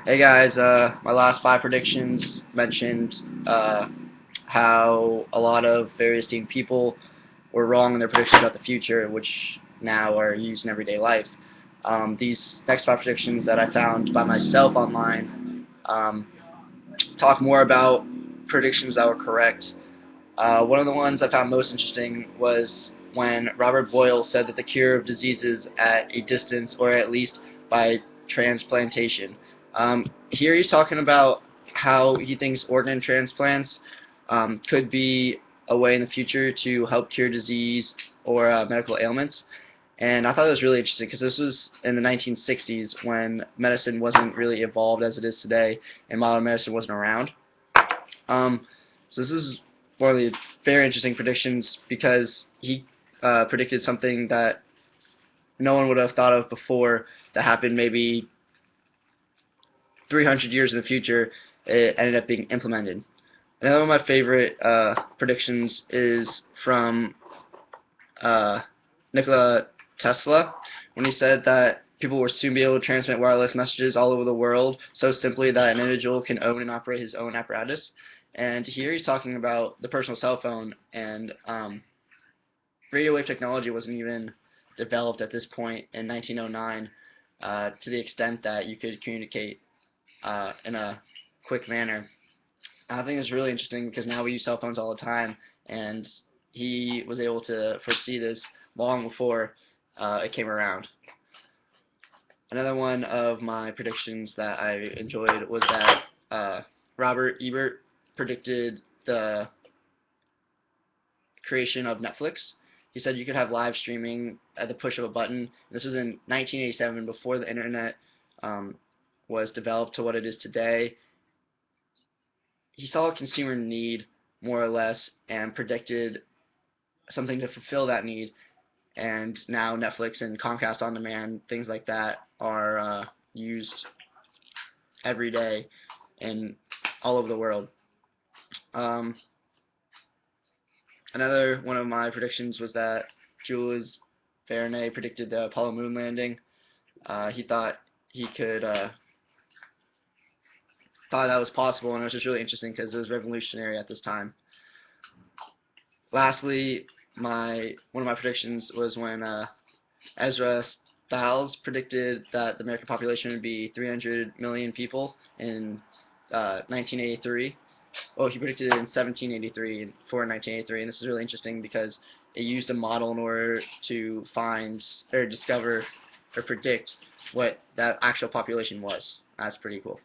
Hey guys, my last five predictions mentioned how a lot of various team people were wrong in their predictions about the future, which now are used in everyday life. These next five predictions that I found by myself online talk more about predictions that were correct. One of the ones I found most interesting was when Robert Boyle said that the cure of diseases at a distance, or at least by transplantation. Here he's talking about how he thinks organ transplants could be a way in the future to help cure disease or medical ailments. And I thought it was really interesting because this was in the 1960s when medicine wasn't really evolved as it is today and modern medicine wasn't around. So this is one of the very interesting predictions because he predicted something that no one would have thought of before that happened maybe 300 years in the future. It ended up being implemented. Another one of my favorite predictions is from Nikola Tesla when he said that people will soon be able to transmit wireless messages all over the world so simply that an individual can own and operate his own apparatus. And here he's talking about the personal cell phone, and radio wave technology wasn't even developed at this point in 1909 to the extent that you could communicate in a quick manner. I think it's really interesting because now we use cell phones all the time, and he was able to foresee this long before it came around. Another one of my predictions that I enjoyed was that Robert Ebert predicted the creation of Netflix. He said you could have live streaming at the push of a button. This was in 1987, before the internet was developed to what it is today. He saw a consumer need, more or less, and predicted something to fulfill that need. And now Netflix and Comcast On Demand, things like that, are used every day and all over the world. Um, Another one of my predictions was that Jules Verne predicted the Apollo moon landing. He thought he could thought that was possible, and it was just really interesting because it was revolutionary at this time. Lastly, one of my predictions was when Ezra Stiles predicted that the American population would be 300 million people in 1983. Oh, he predicted it in 1783 for 1983, and this is really interesting because it used a model in order to find or discover or predict what that actual population was. That's pretty cool.